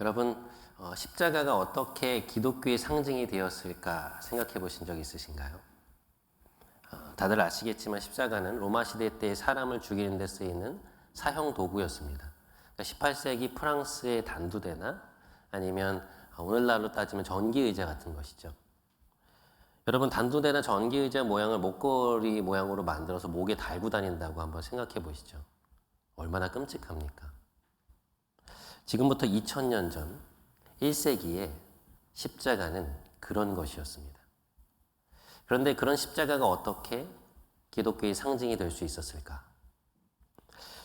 여러분, 십자가가 어떻게 기독교의 상징이 되었을까 생각해 보신 적 있으신가요? 다들 아시겠지만 십자가는 로마 시대 때 사람을 죽이는 데 쓰이는 사형 도구였습니다. 그러니까 18세기 프랑스의 단두대나 아니면 오늘날로 따지면 전기의자 같은 것이죠. 여러분, 단두대나 전기의자 모양을 목걸이 모양으로 만들어서 목에 달고 다닌다고 한번 생각해 보시죠. 얼마나 끔찍합니까? 지금부터 2000년 전 1세기에 십자가는 그런 것이었습니다. 그런데 그런 십자가가 어떻게 기독교의 상징이 될 수 있었을까?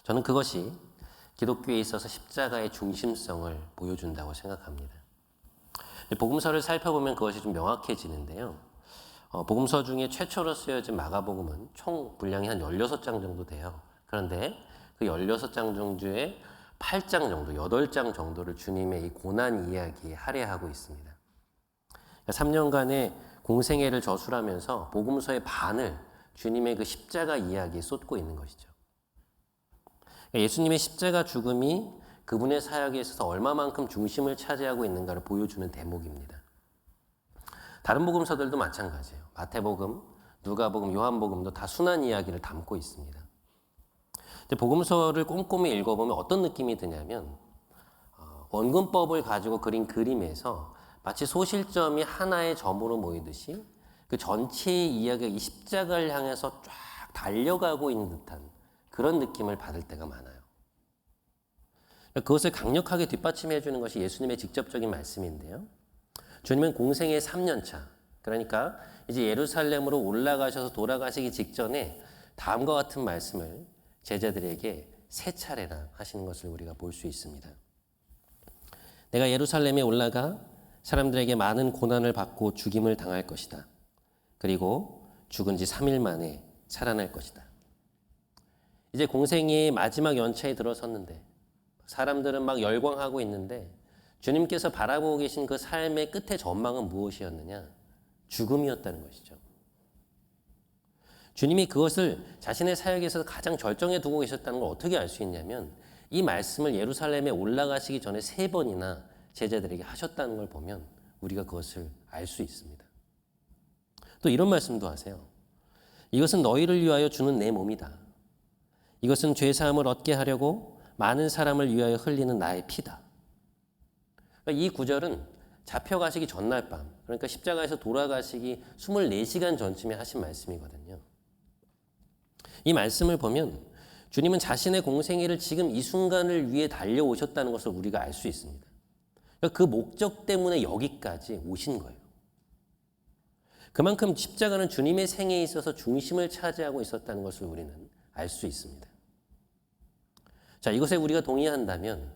저는 그것이 기독교에 있어서 십자가의 중심성을 보여준다고 생각합니다. 복음서를 살펴보면 그것이 좀 명확해지는데요. 복음서 중에 최초로 쓰여진 마가복음은 총 분량이 한 16장 정도 돼요. 그런데 그 16장 중에 8장 정도, 8장 정도를 주님의 이 고난 이야기에 할애하고 있습니다. 3년간의 공생애를 저술하면서 복음서의 반을 주님의 그 십자가 이야기에 쏟고 있는 것이죠. 예수님의 십자가 죽음이 그분의 사역에 있어서 얼마만큼 중심을 차지하고 있는가를 보여주는 대목입니다. 다른 복음서들도 마찬가지예요. 마태복음, 누가복음, 요한복음도 다 순환 이야기를 담고 있습니다. 복음서를 꼼꼼히 읽어보면 어떤 느낌이 드냐면 원근법을 가지고 그린 그림에서 마치 소실점이 하나의 점으로 모이듯이 그 전체의 이야기가 이 십자가를 향해서 쫙 달려가고 있는 듯한 그런 느낌을 받을 때가 많아요. 그것을 강력하게 뒷받침해 주는 것이 예수님의 직접적인 말씀인데요. 주님은 공생의 3년차, 그러니까 이제 예루살렘으로 올라가셔서 돌아가시기 직전에 다음과 같은 말씀을 제자들에게 3차례나 하시는 것을 우리가 볼 수 있습니다. 내가 예루살렘에 올라가 사람들에게 많은 고난을 받고 죽임을 당할 것이다. 그리고 죽은 지 3일 만에 살아날 것이다. 이제 공생의 마지막 연차에 들어섰는데 사람들은 막 열광하고 있는데 주님께서 바라보고 계신 그 삶의 끝의 전망은 무엇이었느냐? 죽음이었다는 것이죠. 주님이 그것을 자신의 사역에서 가장 절정에 두고 계셨다는 걸 어떻게 알 수 있냐면 이 말씀을 예루살렘에 올라가시기 전에 3번이나 제자들에게 하셨다는 걸 보면 우리가 그것을 알 수 있습니다. 또 이런 말씀도 하세요. 이것은 너희를 위하여 주는 내 몸이다. 이것은 죄사함을 얻게 하려고 많은 사람을 위하여 흘리는 나의 피다. 그러니까 이 구절은 잡혀가시기 전날 밤, 그러니까 십자가에서 돌아가시기 24시간 전쯤에 하신 말씀이거든요. 이 말씀을 보면 주님은 자신의 공생애를 지금 이 순간을 위해 달려오셨다는 것을 우리가 알 수 있습니다. 그 목적 때문에 여기까지 오신 거예요. 그만큼 십자가는 주님의 생애에 있어서 중심을 차지하고 있었다는 것을 우리는 알 수 있습니다. 자, 이것에 우리가 동의한다면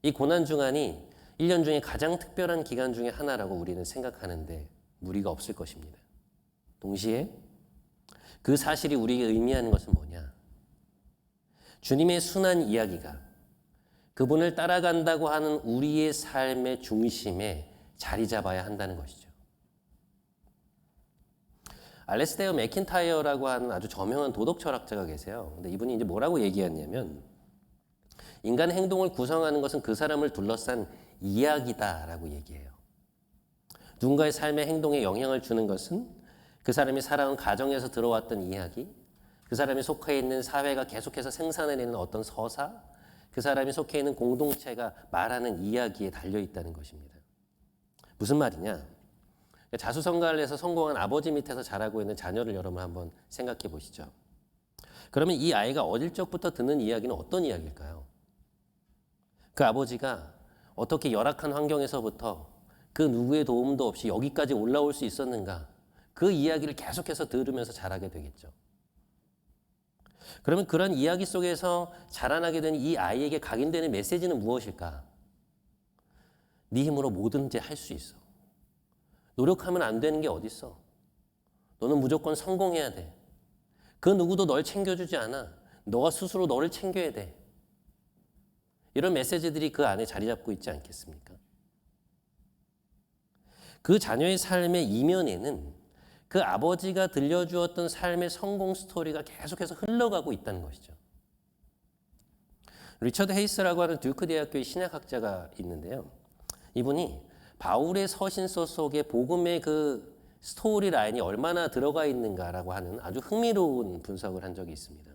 이 고난주간이 1년 중에 가장 특별한 기간 중에 하나라고 우리는 생각하는데 무리가 없을 것입니다. 동시에 그 사실이 우리에게 의미하는 것은 뭐냐? 주님의 순한 이야기가 그분을 따라간다고 하는 우리의 삶의 중심에 자리 잡아야 한다는 것이죠. 알레스테어 맥킨타이어라고 하는 아주 저명한 도덕 철학자가 계세요. 근데 이분이 이제 뭐라고 얘기했냐면 인간의 행동을 구성하는 것은 그 사람을 둘러싼 이야기다라고 얘기해요. 누군가의 삶의 행동에 영향을 주는 것은 그 사람이 살아온 가정에서 들어왔던 이야기, 그 사람이 속해 있는 사회가 계속해서 생산해내는 어떤 서사, 그 사람이 속해 있는 공동체가 말하는 이야기에 달려있다는 것입니다. 무슨 말이냐? 자수성가를 해서 성공한 아버지 밑에서 자라고 있는 자녀를 여러분 한번 생각해 보시죠. 그러면 이 아이가 어릴 적부터 듣는 이야기는 어떤 이야기일까요? 그 아버지가 어떻게 열악한 환경에서부터 그 누구의 도움도 없이 여기까지 올라올 수 있었는가? 그 이야기를 계속해서 들으면서 자라게 되겠죠. 그러면 그런 이야기 속에서 자라나게 된 이 아이에게 각인되는 메시지는 무엇일까? 네 힘으로 뭐든지 할 수 있어. 노력하면 안 되는 게 어디 있어? 너는 무조건 성공해야 돼. 그 누구도 널 챙겨주지 않아. 너가 스스로 너를 챙겨야 돼. 이런 메시지들이 그 안에 자리 잡고 있지 않겠습니까? 그 자녀의 삶의 이면에는 그 아버지가 들려주었던 삶의 성공 스토리가 계속해서 흘러가고 있다는 것이죠. 리처드 헤이스라고 하는 듀크 대학교의 신약학자가 있는데요. 이분이 바울의 서신서 속에 복음의 그 스토리 라인이 얼마나 들어가 있는가라고 하는 아주 흥미로운 분석을 한 적이 있습니다.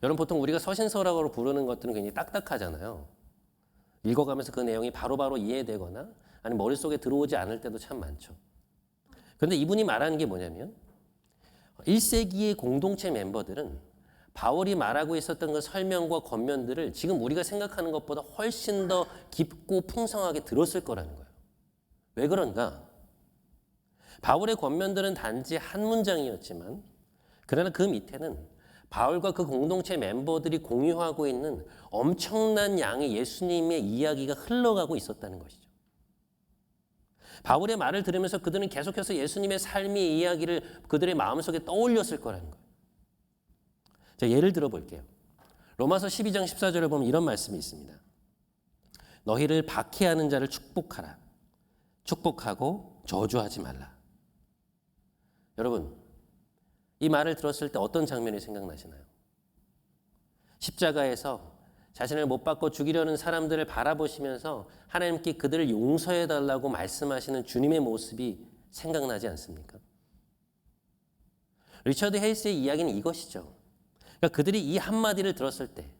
여러분, 보통 우리가 서신서라고 부르는 것들은 굉장히 딱딱하잖아요. 읽어가면서 그 내용이 바로바로 이해되거나 아니면 머릿속에 들어오지 않을 때도 참 많죠. 그런데 이분이 말하는 게 뭐냐면 1세기의 공동체 멤버들은 바울이 말하고 있었던 그 설명과 권면들을 지금 우리가 생각하는 것보다 훨씬 더 깊고 풍성하게 들었을 거라는 거예요. 왜 그런가? 바울의 권면들은 단지 한 문장이었지만 그러나 그 밑에는 바울과 그 공동체 멤버들이 공유하고 있는 엄청난 양의 예수님의 이야기가 흘러가고 있었다는 것이죠. 바울의 말을 들으면서 그들은 계속해서 예수님의 삶의 이야기를 그들의 마음속에 떠올렸을 거라는 거예요. 자, 예를 들어 볼게요. 로마서 12장 14절에 보면 이런 말씀이 있습니다. 너희를 박해하는 자를 축복하라. 축복하고 저주하지 말라. 여러분, 이 말을 들었을 때 어떤 장면이 생각나시나요? 십자가에서 자신을 못 박고 죽이려는 사람들을 바라보시면서 하나님께 그들을 용서해달라고 말씀하시는 주님의 모습이 생각나지 않습니까? 리처드 헤이스의 이야기는 이것이죠. 그러니까 그들이 이 한마디를 들었을 때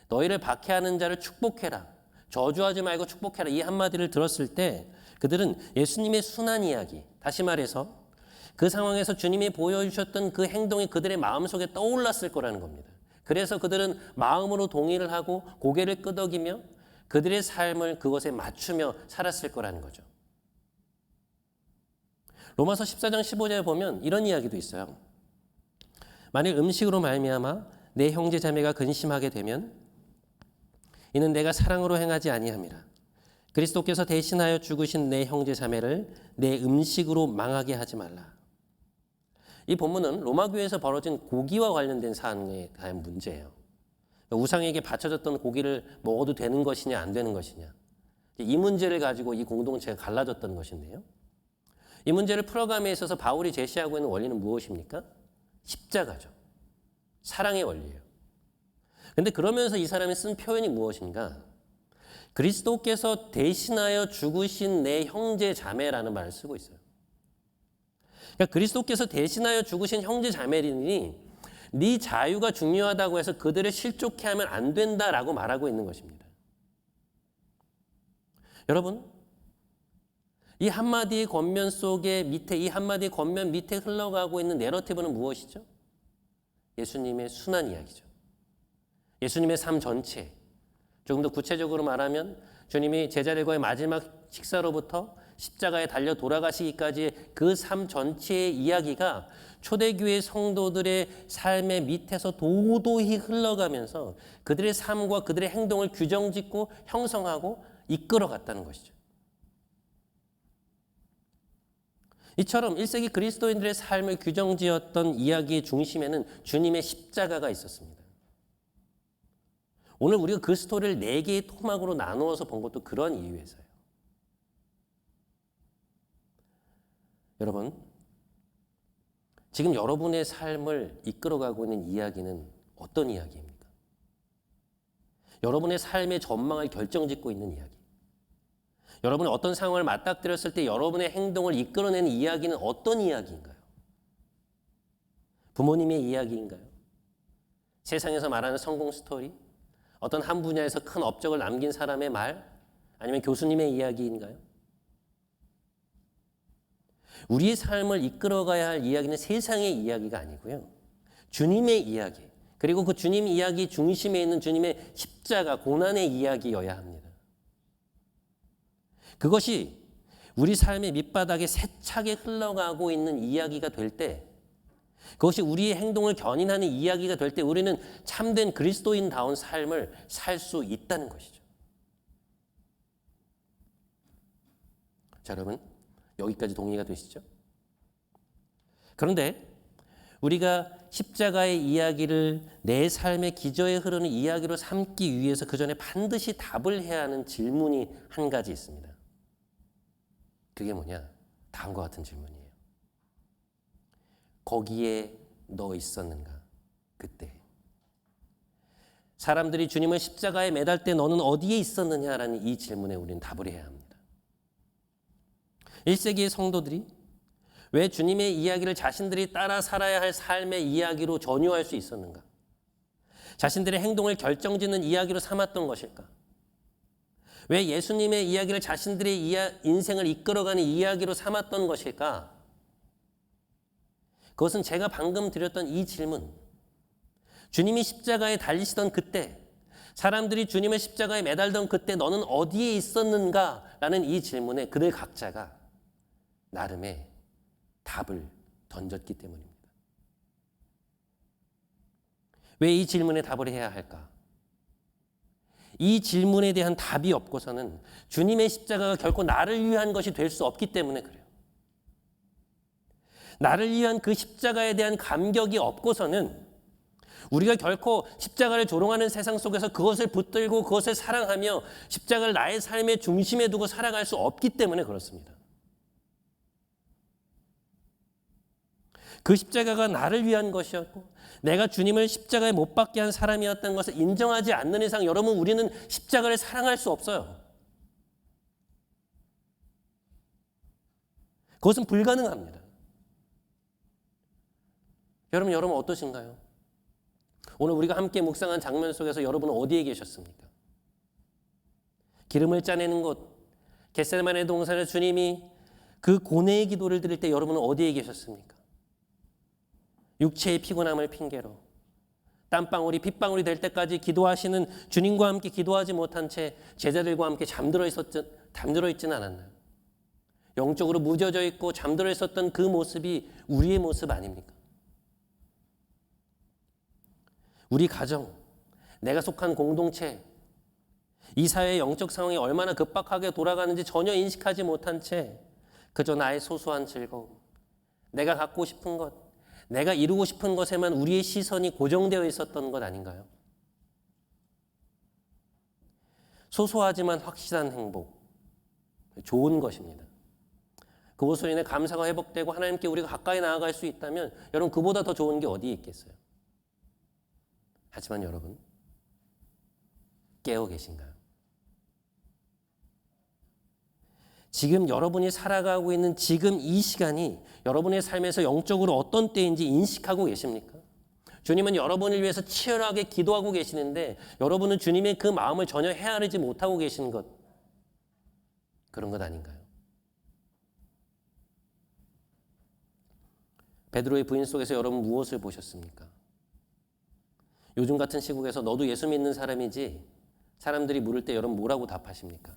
너희를 박해하는 자를 축복해라. 저주하지 말고 축복해라. 이 한마디를 들었을 때 그들은 예수님의 순한 이야기, 다시 말해서 그 상황에서 주님이 보여주셨던 그 행동이 그들의 마음속에 떠올랐을 거라는 겁니다. 그래서 그들은 마음으로 동의를 하고 고개를 끄덕이며 그들의 삶을 그것에 맞추며 살았을 거라는 거죠. 로마서 14장 15절에 보면 이런 이야기도 있어요. 만일 음식으로 말미암아 내 형제 자매가 근심하게 되면 이는 내가 사랑으로 행하지 아니함이라. 그리스도께서 대신하여 죽으신 내 형제 자매를 내 음식으로 망하게 하지 말라. 이 본문은 로마 교회에서 벌어진 고기와 관련된 사안에 대한 문제예요. 우상에게 바쳐졌던 고기를 먹어도 되는 것이냐 안 되는 것이냐. 이 문제를 가지고 이 공동체가 갈라졌던 것인데요. 이 문제를 풀어감에 있어서 바울이 제시하고 있는 원리는 무엇입니까? 십자가죠. 사랑의 원리예요. 그런데 그러면서 이 사람이 쓴 표현이 무엇인가? 그리스도께서 대신하여 죽으신 내 형제 자매라는 말을 쓰고 있어요. 그러니까 그리스도께서 대신하여 죽으신 형제 자매리니 네 자유가 중요하다고 해서 그들을 실족해 하면 안 된다라고 말하고 있는 것입니다. 여러분, 이 한마디의 권면 속에 밑에 이 한마디의 권면 밑에 흘러가고 있는 내러티브는 무엇이죠? 예수님의 순한 이야기죠. 예수님의 삶 전체. 조금 더 구체적으로 말하면 주님이 제자들과의 마지막 식사로부터 십자가에 달려 돌아가시기까지의 그 삶 전체의 이야기가 초대교회 성도들의 삶의 밑에서 도도히 흘러가면서 그들의 삶과 그들의 행동을 규정짓고 형성하고 이끌어갔다는 것이죠. 이처럼 1세기 그리스도인들의 삶을 규정지었던 이야기의 중심에는 주님의 십자가가 있었습니다. 오늘 우리가 그 스토리를 4개의 토막으로 나누어서 본 것도 그런 이유에서요. 여러분, 지금 여러분의 삶을 이끌어가고 있는 이야기는 어떤 이야기입니까? 여러분의 삶의 전망을 결정짓고 있는 이야기. 여러분이 어떤 상황을 맞닥뜨렸을 때 여러분의 행동을 이끌어내는 이야기는 어떤 이야기인가요? 부모님의 이야기인가요? 세상에서 말하는 성공 스토리? 어떤 한 분야에서 큰 업적을 남긴 사람의 말? 아니면 교수님의 이야기인가요? 우리의 삶을 이끌어가야 할 이야기는 세상의 이야기가 아니고요. 주님의 이야기, 그리고 그 주님 이야기 중심에 있는 주님의 십자가, 고난의 이야기여야 합니다. 그것이 우리 삶의 밑바닥에 세차게 흘러가고 있는 이야기가 될 때, 그것이 우리의 행동을 견인하는 이야기가 될 때 우리는 참된 그리스도인다운 삶을 살 수 있다는 것이죠. 자, 여러분, 여기까지 동의가 되시죠? 그런데 우리가 십자가의 이야기를 내 삶의 기저에 흐르는 이야기로 삼기 위해서 그 전에 반드시 답을 해야 하는 질문이 한 가지 있습니다. 그게 뭐냐? 다음과 같은 질문이에요. 거기에 너 있었는가? 그때. 사람들이 주님을 십자가에 매달 때 너는 어디에 있었느냐라는 이 질문에 우리는 답을 해야 합니다. 1세기의 성도들이 왜 주님의 이야기를 자신들이 따라 살아야 할 삶의 이야기로 전유할 수 있었는가? 자신들의 행동을 결정짓는 이야기로 삼았던 것일까? 왜 예수님의 이야기를 자신들의 인생을 이끌어가는 이야기로 삼았던 것일까? 그것은 제가 방금 드렸던 이 질문, 주님이 십자가에 달리시던 그때, 사람들이 주님의 십자가에 매달던 그때 너는 어디에 있었는가? 라는 이 질문에 그들 각자가 나름의 답을 던졌기 때문입니다. 왜 이 질문에 답을 해야 할까? 이 질문에 대한 답이 없고서는 주님의 십자가가 결코 나를 위한 것이 될 수 없기 때문에 그래요. 나를 위한 그 십자가에 대한 감격이 없고서는 우리가 결코 십자가를 조롱하는 세상 속에서 그것을 붙들고 그것을 사랑하며 십자가를 나의 삶의 중심에 두고 살아갈 수 없기 때문에 그렇습니다. 그 십자가가 나를 위한 것이었고 내가 주님을 십자가에 못 박게 한 사람이었다는 것을 인정하지 않는 이상 여러분 우리는 십자가를 사랑할 수 없어요. 그것은 불가능합니다. 여러분 어떠신가요? 오늘 우리가 함께 묵상한 장면 속에서 여러분은 어디에 계셨습니까? 기름을 짜내는 곳, 겟세마네 동산에 주님이 그 고뇌의 기도를 드릴 때 여러분은 어디에 계셨습니까? 육체의 피곤함을 핑계로 땀방울이 핏방울이 될 때까지 기도하시는 주님과 함께 기도하지 못한 채 제자들과 함께 잠들어 있지는 않았나요? 영적으로 무뎌져 있고 잠들어 있었던 그 모습이 우리의 모습 아닙니까? 우리 가정, 내가 속한 공동체, 이 사회의 영적 상황이 얼마나 급박하게 돌아가는지 전혀 인식하지 못한 채 그저 나의 소소한 즐거움, 내가 갖고 싶은 것, 내가 이루고 싶은 것에만 우리의 시선이 고정되어 있었던 것 아닌가요? 소소하지만 확실한 행복, 좋은 것입니다. 그것으로 인해 감사가 회복되고 하나님께 우리가 가까이 나아갈 수 있다면 여러분 그보다 더 좋은 게 어디에 있겠어요? 하지만 여러분 깨어 계신가요? 지금 여러분이 살아가고 있는 지금 이 시간이 여러분의 삶에서 영적으로 어떤 때인지 인식하고 계십니까? 주님은 여러분을 위해서 치열하게 기도하고 계시는데 여러분은 주님의 그 마음을 전혀 헤아리지 못하고 계신 것, 그런 것 아닌가요? 베드로의 부인 속에서 여러분 무엇을 보셨습니까? 요즘 같은 시국에서 너도 예수 믿는 사람이지 사람들이 물을 때 여러분 뭐라고 답하십니까?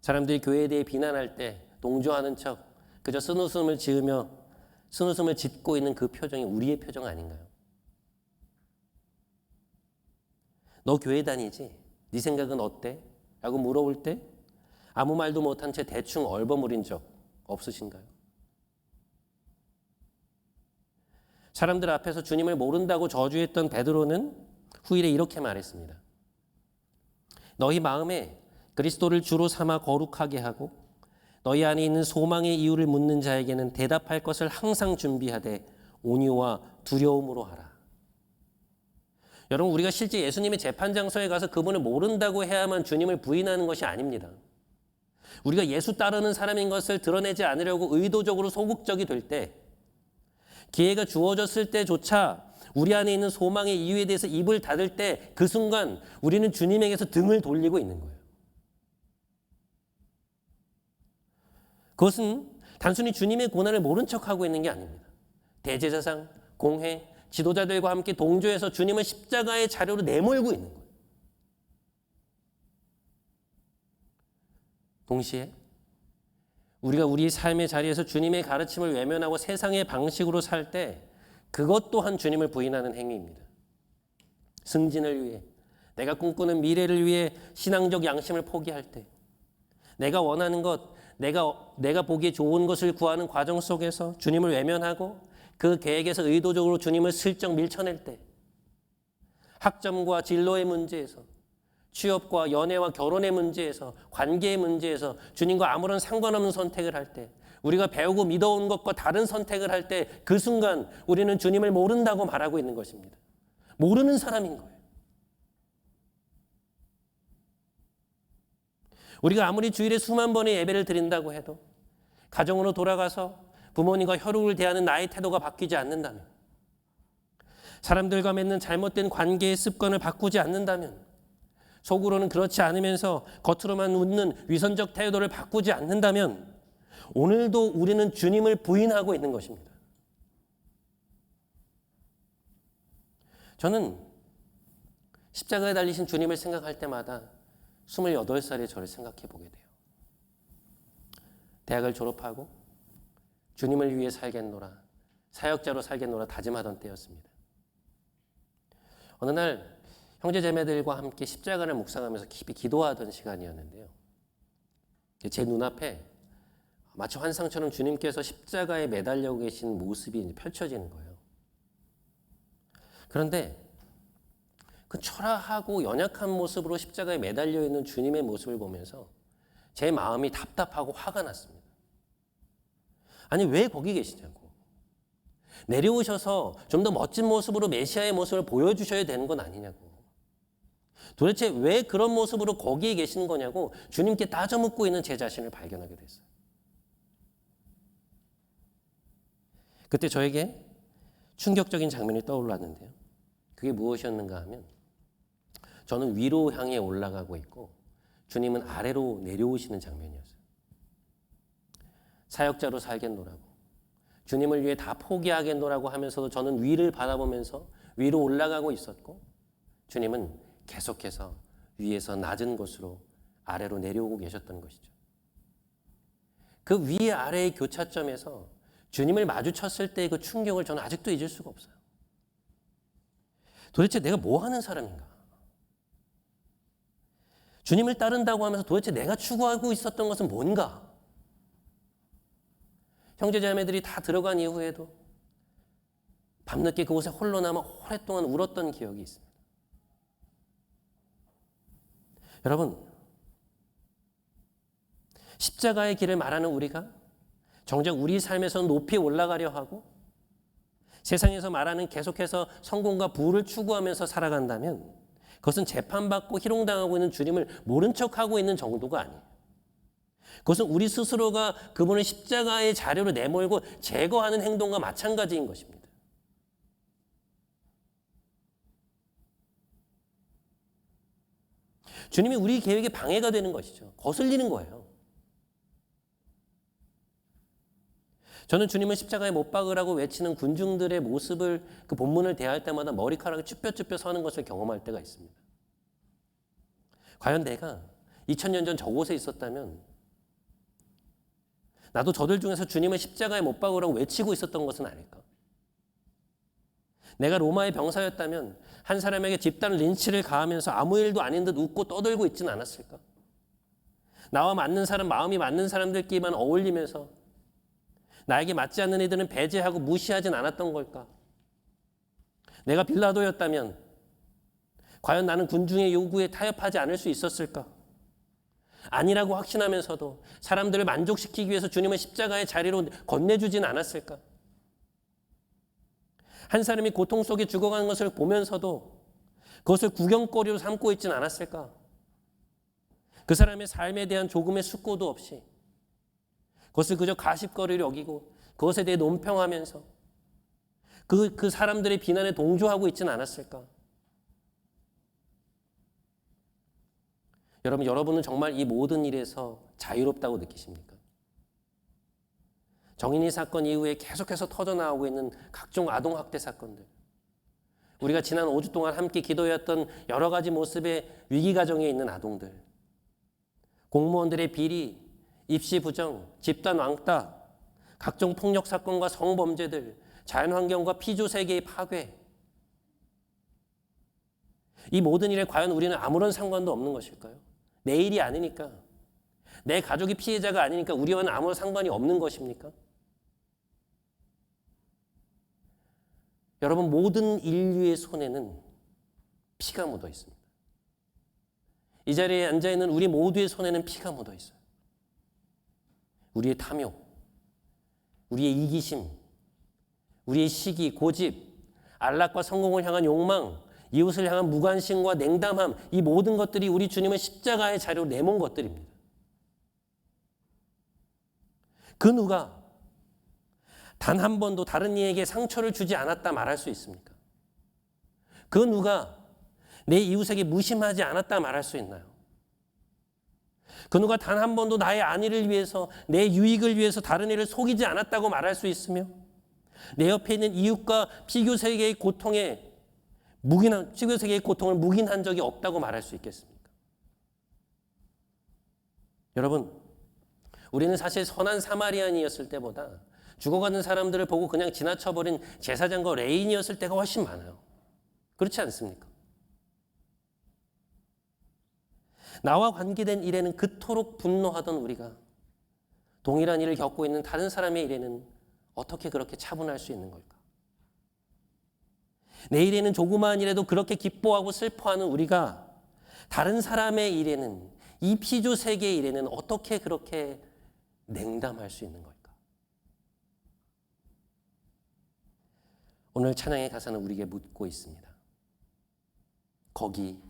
사람들이 교회에 대해 비난할 때 동조하는 척 그저 쓴웃음을 지으며 쓴웃음을 짓고 있는 그 표정이 우리의 표정 아닌가요? 너 교회 다니지? 네 생각은 어때? 라고 물어볼 때 아무 말도 못한 채 대충 얼버무린 적 없으신가요? 사람들 앞에서 주님을 모른다고 저주했던 베드로는 후일에 이렇게 말했습니다. 너희 마음에 그리스도를 주로 삼아 거룩하게 하고 너희 안에 있는 소망의 이유를 묻는 자에게는 대답할 것을 항상 준비하되 온유와 두려움으로 하라. 여러분 우리가 실제 예수님의 재판장소에 가서 그분을 모른다고 해야만 주님을 부인하는 것이 아닙니다. 우리가 예수 따르는 사람인 것을 드러내지 않으려고 의도적으로 소극적이 될 때 기회가 주어졌을 때조차 우리 안에 있는 소망의 이유에 대해서 입을 닫을 때 그 순간 우리는 주님에게서 등을 돌리고 있는 거예요. 그것은 단순히 주님의 고난을 모른 척하고 있는 게 아닙니다. 대제사장, 공회, 지도자들과 함께 동조해서 주님을 십자가의 자료로 내몰고 있는 거예요. 동시에 우리가 우리 삶의 자리에서 주님의 가르침을 외면하고 세상의 방식으로 살 때 그것 또한 주님을 부인하는 행위입니다. 승진을 위해, 내가 꿈꾸는 미래를 위해 신앙적 양심을 포기할 때, 내가 원하는 것, 내가 보기에 좋은 것을 구하는 과정 속에서 주님을 외면하고 그 계획에서 의도적으로 주님을 슬쩍 밀쳐낼 때, 학점과 진로의 문제에서, 취업과 연애와 결혼의 문제에서, 관계의 문제에서 주님과 아무런 상관없는 선택을 할 때, 우리가 배우고 믿어온 것과 다른 선택을 할 때 그 순간 우리는 주님을 모른다고 말하고 있는 것입니다. 모르는 사람인 거예요. 우리가 아무리 주일에 수만 번의 예배를 드린다고 해도 가정으로 돌아가서 부모님과 혈육을 대하는 나의 태도가 바뀌지 않는다면, 사람들과 맺는 잘못된 관계의 습관을 바꾸지 않는다면, 속으로는 그렇지 않으면서 겉으로만 웃는 위선적 태도를 바꾸지 않는다면 오늘도 우리는 주님을 부인하고 있는 것입니다. 저는 십자가에 달리신 주님을 생각할 때마다 28살의 저를 생각해 보게 돼요. 대학을 졸업하고 주님을 위해 살겠노라, 사역자로 살겠노라 다짐하던 때였습니다. 어느 날 형제자매들과 함께 십자가를 묵상하면서 깊이 기도하던 시간이었는데요. 제 눈앞에 마치 환상처럼 주님께서 십자가에 매달려 계신 모습이 펼쳐지는 거예요. 그런데 그 초라하고 연약한 모습으로 십자가에 매달려 있는 주님의 모습을 보면서 제 마음이 답답하고 화가 났습니다. 아니, 왜 거기 계시냐고. 내려오셔서 좀 더 멋진 모습으로 메시아의 모습을 보여주셔야 되는 건 아니냐고. 도대체 왜 그런 모습으로 거기에 계시는 거냐고 주님께 따져 묻고 있는 제 자신을 발견하게 됐어요. 그때 저에게 충격적인 장면이 떠올랐는데요. 그게 무엇이었는가 하면, 저는 위로 향해 올라가고 있고 주님은 아래로 내려오시는 장면이었어요. 사역자로 살겠노라고, 주님을 위해 다 포기하겠노라고 하면서도 저는 위를 바라보면서 위로 올라가고 있었고, 주님은 계속해서 위에서 낮은 곳으로 아래로 내려오고 계셨던 것이죠. 그 위 아래의 교차점에서 주님을 마주쳤을 때의 그 충격을 저는 아직도 잊을 수가 없어요. 도대체 내가 뭐 하는 사람인가? 주님을 따른다고 하면서 도대체 내가 추구하고 있었던 것은 뭔가? 형제자매들이 다 들어간 이후에도 밤늦게 그곳에 홀로 남아 오랫동안 울었던 기억이 있습니다. 여러분, 십자가의 길을 말하는 우리가 정작 우리 삶에서 높이 올라가려 하고 세상에서 말하는 계속해서 성공과 부를 추구하면서 살아간다면 그것은 재판받고 희롱당하고 있는 주님을 모른 척하고 있는 정도가 아니에요. 그것은 우리 스스로가 그분을 십자가의 자료로 내몰고 제거하는 행동과 마찬가지인 것입니다. 주님이 우리 계획에 방해가 되는 것이죠. 거슬리는 거예요. 저는 주님을 십자가에 못 박으라고 외치는 군중들의 모습을, 그 본문을 대할 때마다 머리카락이 쭈뼛쭈뼛 서는 것을 경험할 때가 있습니다. 과연 내가 2000년 전 저곳에 있었다면 나도 저들 중에서 주님을 십자가에 못 박으라고 외치고 있었던 것은 아닐까? 내가 로마의 병사였다면 한 사람에게 집단 린치를 가하면서 아무 일도 아닌 듯 웃고 떠들고 있지는 않았을까? 나와 맞는 사람, 마음이 맞는 사람들끼리만 어울리면서 나에게 맞지 않는 이들은 배제하고 무시하진 않았던 걸까? 내가 빌라도였다면 과연 나는 군중의 요구에 타협하지 않을 수 있었을까? 아니라고 확신하면서도 사람들을 만족시키기 위해서 주님을 십자가의 자리로 건네주진 않았을까? 한 사람이 고통 속에 죽어가는 것을 보면서도 그것을 구경거리로 삼고 있지는 않았을까? 그 사람의 삶에 대한 조금의 숙고도 없이 그것을 그저 가십거리로 여기고 그것에 대해 논평하면서 그 사람들의 비난에 동조하고 있지는 않았을까? 여러분은 정말 이 모든 일에서 자유롭다고 느끼십니까? 정인이 사건 이후에 계속해서 터져나오고 있는 각종 아동학대 사건들, 우리가 지난 5주 동안 함께 기도했던 여러 가지 모습의 위기가정에 있는 아동들, 공무원들의 비리, 입시 부정, 집단 왕따, 각종 폭력 사건과 성범죄들, 자연환경과 피조 세계의 파괴, 이 모든 일에 과연 우리는 아무런 상관도 없는 것일까요? 내 일이 아니니까, 내 가족이 피해자가 아니니까 우리와는 아무런 상관이 없는 것입니까? 여러분, 모든 인류의 손에는 피가 묻어 있습니다. 이 자리에 앉아있는 우리 모두의 손에는 피가 묻어 있어요. 우리의 탐욕, 우리의 이기심, 우리의 시기, 고집, 안락과 성공을 향한 욕망, 이웃을 향한 무관심과 냉담함, 이 모든 것들이 우리 주님은 십자가의 자리로 내몬 것들입니다. 그 누가 단 한 번도 다른 이에게 상처를 주지 않았다 말할 수 있습니까? 그 누가 내 이웃에게 무심하지 않았다 말할 수 있나요? 그 누가 단 한 번도 나의 안위를 위해서, 내 유익을 위해서 다른 이를 속이지 않았다고 말할 수 있으며, 내 옆에 있는 이웃과 피교세계의 고통을 묵인한 적이 없다고 말할 수 있겠습니까? 여러분, 우리는 사실 선한 사마리안이었을 때보다 죽어가는 사람들을 보고 그냥 지나쳐버린 제사장과 레인이었을 때가 훨씬 많아요. 그렇지 않습니까? 나와 관계된 일에는 그토록 분노하던 우리가 동일한 일을 겪고 있는 다른 사람의 일에는 어떻게 그렇게 차분할 수 있는 걸까? 내 일에는 조그마한 일에도 그렇게 기뻐하고 슬퍼하는 우리가 다른 사람의 일에는, 이 피조 세계의 일에는 어떻게 그렇게 냉담할 수 있는 걸까? 오늘 찬양의 가사는 우리에게 묻고 있습니다. 거기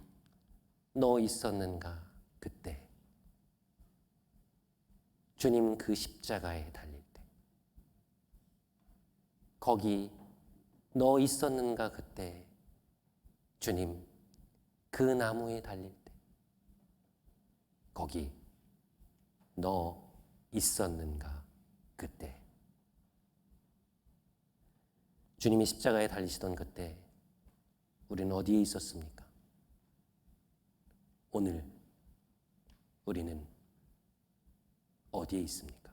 너 있었는가 그때, 주님 그 십자가에 달릴 때. 거기 너 있었는가 그때, 주님 그 나무에 달릴 때. 거기 너 있었는가 그때. 주님이 십자가에 달리시던 그때 우리는 어디에 있었습니까? 오늘 우리는 어디에 있습니까?